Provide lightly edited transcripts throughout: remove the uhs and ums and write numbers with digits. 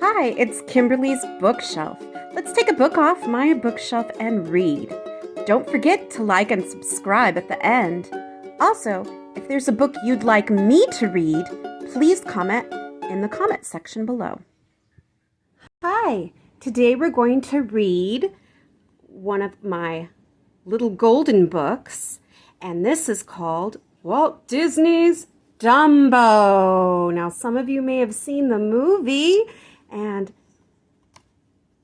Hi, it's Kimberly's Bookshelf. Let's take a book off my bookshelf and read. Don't forget to like and subscribe at the end. Also, if there's a book you'd like me to read, please comment in the comment section below. Hi, today we're going to read one of my little golden books, and this is called Walt Disney's Dumbo. Now, some of you may have seen the movie, and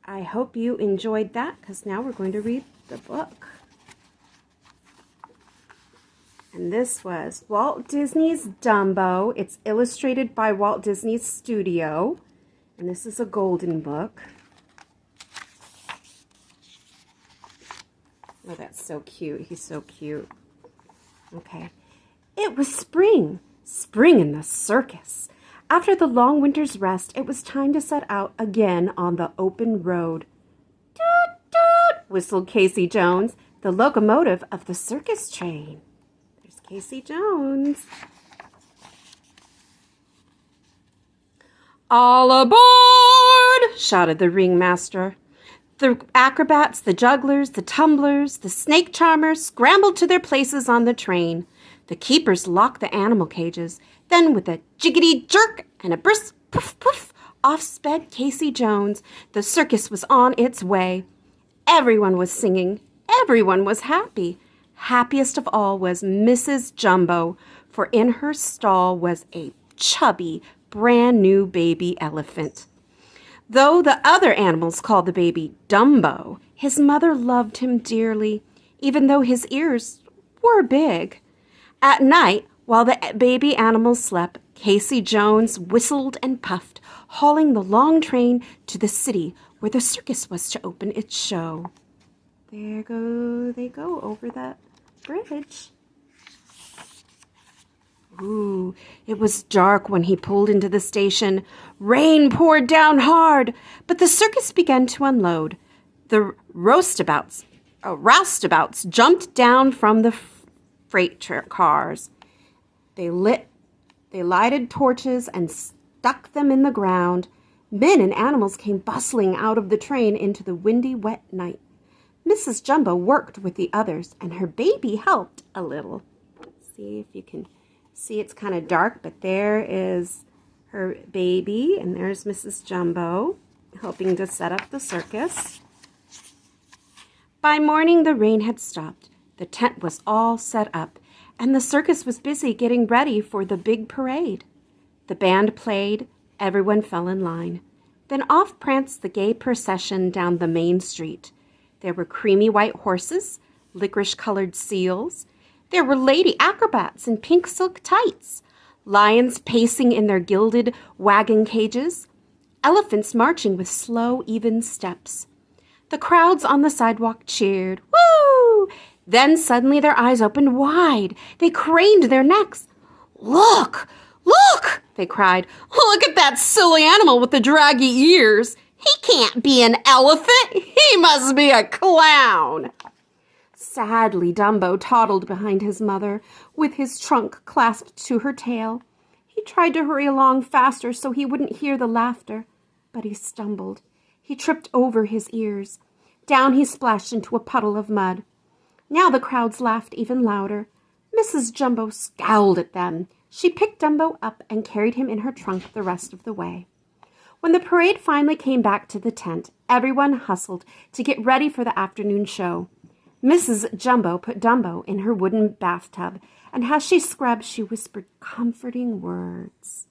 I hope you enjoyed that, because now we're going to read the book. And this was Walt Disney's Dumbo. It's illustrated by Walt Disney Studio, and this is a golden book. Oh, that's so cute. He's so cute. Okay. It was spring. Spring in the circus. After the long winter's rest, it was time to set out again on the open road. Toot, toot, whistled Casey Jones, the locomotive of the circus train. There's Casey Jones. All aboard! Shouted the ringmaster. The acrobats, the jugglers, the tumblers, the snake charmers scrambled to their places on the train. The keepers locked the animal cages. Then, with a jiggity jerk and a brisk poof poof, off sped Casey Jones. The circus was on its way. Everyone was singing. Everyone was happy. Happiest of all was Mrs. Jumbo, for in her stall was a chubby, brand new baby elephant. Though the other animals called the baby Dumbo, his mother loved him dearly, even though his ears were big. At night, while the baby animals slept, Casey Jones whistled and puffed, hauling the long train to the city where the circus was to open its show. There they go over that bridge. Ooh, it was dark when he pulled into the station. Rain poured down hard, but the circus began to unload. The roustabouts jumped down from the freight cars. They lighted torches and stuck them in the ground. Men and animals came bustling out of the train into the windy, wet night. Mrs. Jumbo worked with the others, and her baby helped a little. Let's see if you can see. It's kind of dark, but there is her baby, and there's Mrs. Jumbo helping to set up the circus. By morning, the rain had stopped. The tent was all set up, and the circus was busy getting ready for the big parade. The band played, everyone fell in line. Then off pranced the gay procession down the main street. There were creamy white horses, licorice-colored seals. There were lady acrobats in pink silk tights, lions pacing in their gilded wagon cages, elephants marching with slow, even steps. The crowds on the sidewalk cheered. Woo! Then suddenly their eyes opened wide. They craned their necks. Look! Look! They cried. Look at that silly animal with the draggy ears. He can't be an elephant. He must be a clown. Sadly, Dumbo toddled behind his mother, with his trunk clasped to her tail. He tried to hurry along faster so he wouldn't hear the laughter, but he stumbled. He tripped over his ears. Down he splashed into a puddle of mud. Now the crowds laughed even louder. Mrs. Jumbo scowled at them. She picked Dumbo up and carried him in her trunk the rest of the way. When the parade finally came back to the tent, everyone hustled to get ready for the afternoon show. Mrs. Jumbo put Dumbo in her wooden bathtub, and as she scrubbed, she whispered comforting words.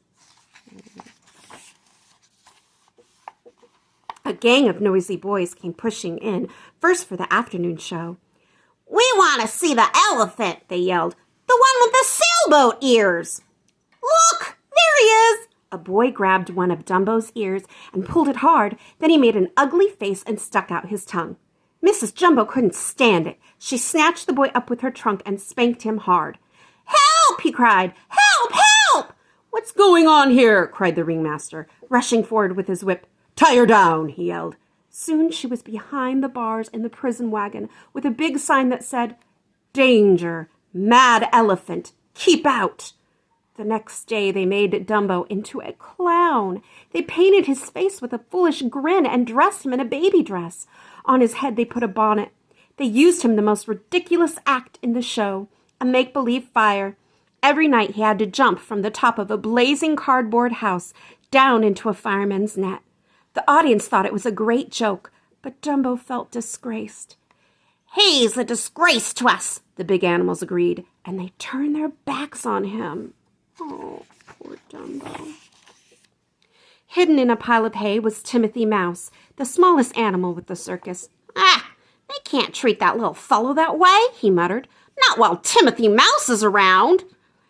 A gang of noisy boys came pushing in, first for the afternoon show. We want to see the elephant, they yelled. The one with the sailboat ears. Look, there he is. A boy grabbed one of Dumbo's ears and pulled it hard. Then he made an ugly face and stuck out his tongue. Mrs. Jumbo couldn't stand it. She snatched the boy up with her trunk and spanked him hard. Help! He cried. Help! Help! What's going on here? Cried the ringmaster, rushing forward with his whip. Tie her down, he yelled. Soon she was behind the bars in the prison wagon with a big sign that said, Danger, mad elephant, keep out. The next day they made Dumbo into a clown. They painted his face with a foolish grin and dressed him in a baby dress. On his head they put a bonnet. They used him the most ridiculous act in the show, a make-believe fire. Every night he had to jump from the top of a blazing cardboard house down into a fireman's net. The audience thought it was a great joke, but Dumbo felt disgraced. "He's a disgrace to us," the big animals agreed, and they turned their backs on him. Oh, poor Dumbo. Hidden in a pile of hay was Timothy Mouse, the smallest animal with the circus. They can't treat that little fellow that way," he muttered. "Not while Timothy Mouse is around.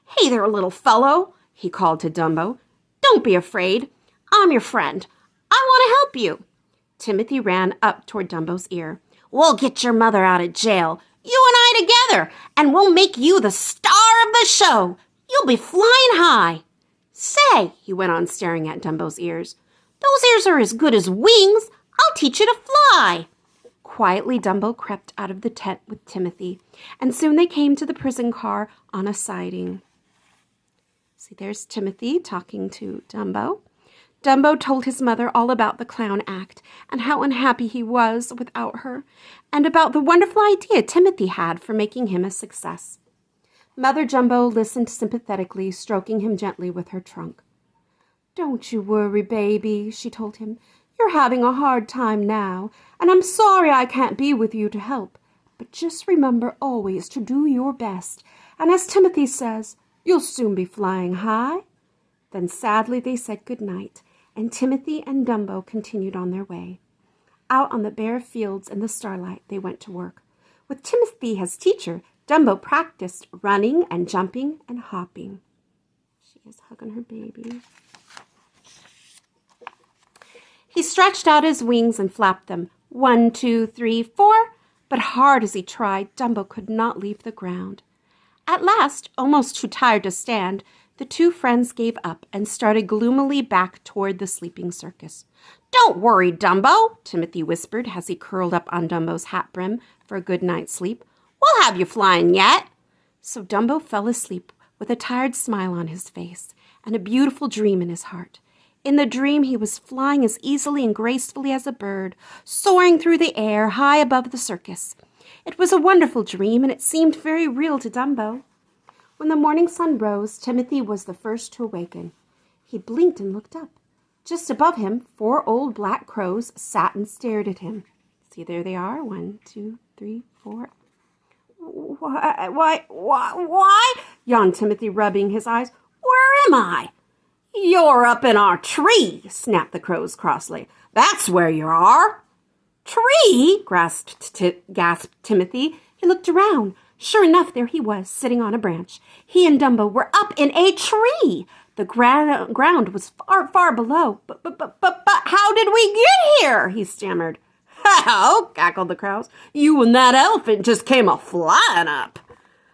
Hey there, little fellow," he called to Dumbo. "Don't be afraid. I'm your friend. I want to help you." Timothy ran up toward Dumbo's ear. "We'll get your mother out of jail, you and I together, and we'll make you the star of the show. You'll be flying high." "Say," he went on, staring at Dumbo's ears, "those ears are as good as wings. I'll teach you to fly." Quietly, Dumbo crept out of the tent with Timothy, and soon they came to the prison car on a siding. See, there's Timothy talking to Dumbo. Dumbo told his mother all about the clown act and how unhappy he was without her, and about the wonderful idea Timothy had for making him a success. Mother Jumbo listened sympathetically, stroking him gently with her trunk. "Don't you worry, baby," she told him. "You're having a hard time now, and I'm sorry I can't be with you to help. But just remember always to do your best, and as Timothy says, you'll soon be flying high." Then sadly they said good night, and Timothy and Dumbo continued on their way. Out on the bare fields in the starlight they went to work. With Timothy as teacher, Dumbo practiced running and jumping and hopping. She is hugging her baby. He stretched out his wings and flapped them. 1, 2, 3, 4. But hard as he tried, Dumbo could not leave the ground. At last, almost too tired to stand, the two friends gave up and started gloomily back toward the sleeping circus. "Don't worry, Dumbo," Timothy whispered as he curled up on Dumbo's hat brim for a good night's sleep. "We'll have you flying yet." So Dumbo fell asleep with a tired smile on his face and a beautiful dream in his heart. In the dream, he was flying as easily and gracefully as a bird, soaring through the air high above the circus. It was a wonderful dream, and it seemed very real to Dumbo. When the morning sun rose, Timothy was the first to awaken. He blinked and looked up. Just above him, 4 old black crows sat and stared at him. See, there they are. 1, 2, 3, 4. Why? Yawned Timothy, rubbing his eyes. "Where am I?" "You're up in our tree," snapped the crows crossly. "That's where you are." "Tree?" gasped Timothy. He looked around. Sure enough, there he was, sitting on a branch. He and Dumbo were up in a tree. The ground was far, far below. But how did we get here?" he stammered. "How?" cackled the crows. "You and that elephant just came a-flying up."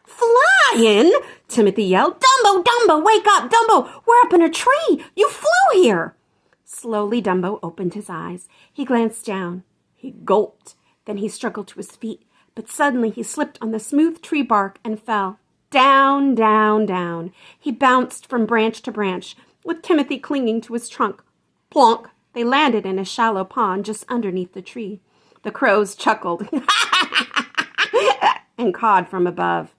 "Flying?" Timothy yelled. Dumbo, wake up! Dumbo, we're up in a tree! You flew here!" Slowly, Dumbo opened his eyes. He glanced down. He gulped. Then he struggled to his feet. But suddenly he slipped on the smooth tree bark and fell. Down, down, down. He bounced from branch to branch, with Timothy clinging to his trunk. Plonk! They landed in a shallow pond just underneath the tree. The crows chuckled and cawed from above.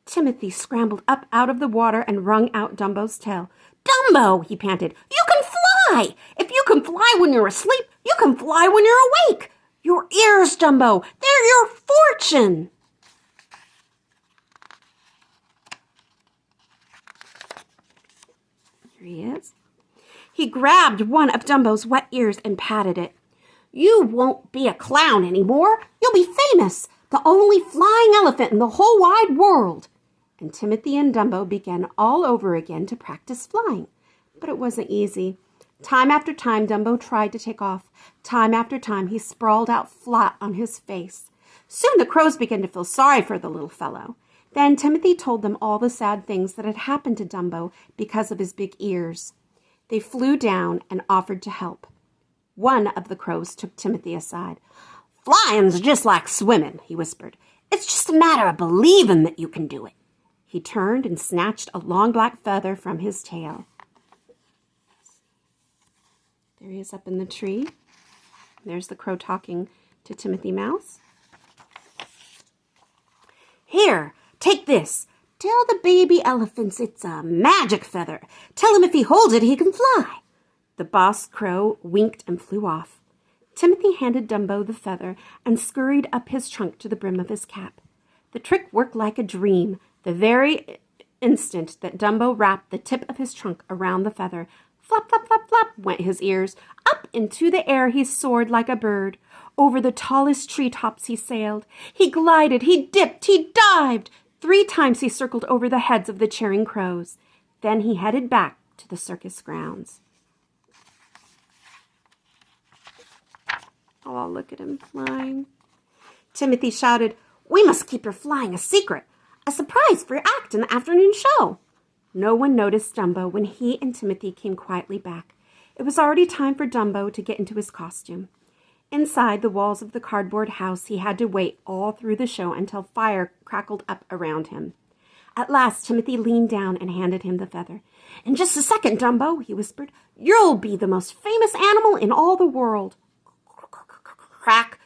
Timothy scrambled up out of the water and wrung out Dumbo's tail. "Dumbo," he panted, "you can fly! If you can fly when you're asleep, you can fly when you're awake! Your ears, Dumbo, they're your fortune!" Here he is. He grabbed one of Dumbo's wet ears and patted it. "You won't be a clown anymore. You'll be famous, the only flying elephant in the whole wide world." And Timothy and Dumbo began all over again to practice flying. But it wasn't easy. Time after time, Dumbo tried to take off. Time after time, he sprawled out flat on his face. Soon the crows began to feel sorry for the little fellow. Then Timothy told them all the sad things that had happened to Dumbo because of his big ears. They flew down and offered to help. One of the crows took Timothy aside. "Flying's just like swimming," he whispered. "It's just a matter of believing that you can do it." He turned and snatched a long black feather from his tail. There he is up in the tree. There's the crow talking to Timothy Mouse. Here, take this. Tell the baby elephants it's a magic feather. Tell him if he holds it, he can fly. The boss crow winked and flew off. Timothy handed Dumbo the feather and scurried up his trunk to the brim of his cap. The trick worked like a dream. The very instant that Dumbo wrapped the tip of his trunk around the feather, flap, flap, flap, flap went his ears. Up into the air he soared like a bird. Over the tallest treetops he sailed. He glided, he dipped, he dived. 3 times he circled over the heads of the cheering crows. Then he headed back to the circus grounds. Oh, look at him flying. Timothy shouted, "We must keep your flying a secret. A surprise for your act in the afternoon show." No one noticed Dumbo when he and Timothy came quietly back. It was already time for Dumbo to get into his costume. Inside the walls of the cardboard house, he had to wait all through the show until fire crackled up around him. At last, Timothy leaned down and handed him the feather. "In just a second, Dumbo," he whispered. "You'll be the most famous animal in all the world." Crack,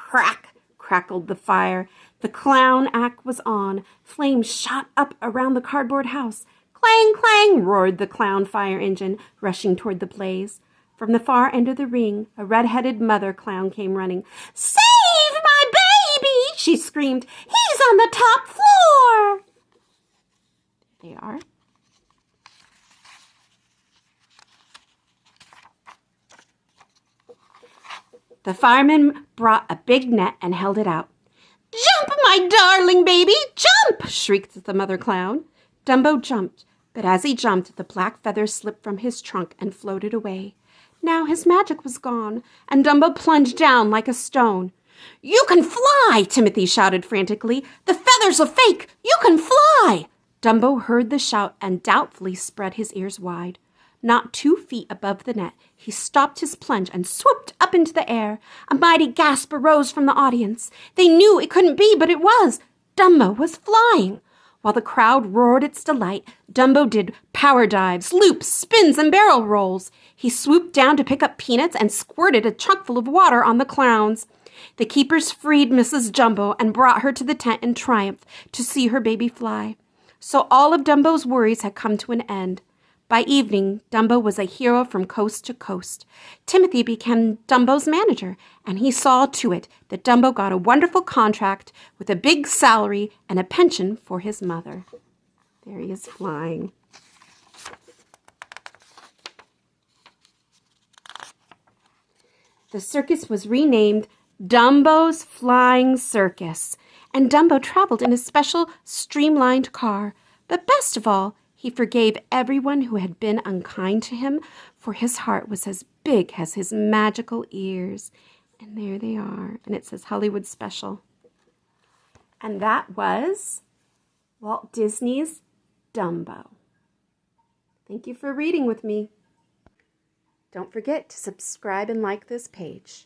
crack, crackled the fire. The clown act was on. Flames shot up around the cardboard house. Clang, clang, roared the clown fire engine, rushing toward the blaze. From the far end of the ring, a red-headed mother clown came running. "Save my baby!" she screamed. "He's on the top floor!" There they are. The fireman brought a big net and held it out. "Jump, my darling baby, jump!" shrieked the mother clown. Dumbo jumped, but as he jumped, the black feather slipped from his trunk and floated away. Now his magic was gone, and Dumbo plunged down like a stone. "You can fly!" Timothy shouted frantically. "The feather's a fake! You can fly!" Dumbo heard the shout and doubtfully spread his ears wide. Not 2 feet above the net, he stopped his plunge and swooped up into the air. A mighty gasp arose from the audience. They knew it couldn't be, but it was. Dumbo was flying. While the crowd roared its delight, Dumbo did power dives, loops, spins, and barrel rolls. He swooped down to pick up peanuts and squirted a trunkful of water on the clowns. The keepers freed Mrs. Dumbo and brought her to the tent in triumph to see her baby fly. So all of Dumbo's worries had come to an end. By evening, Dumbo was a hero from coast to coast. Timothy became Dumbo's manager, and he saw to it that Dumbo got a wonderful contract with a big salary and a pension for his mother. There he is flying. The circus was renamed Dumbo's Flying Circus, and Dumbo traveled in a special streamlined car. But best of all, he forgave everyone who had been unkind to him, for his heart was as big as his magical ears. And there they are. And it says Hollywood Special. And that was Walt Disney's Dumbo. Thank you for reading with me. Don't forget to subscribe and like this page.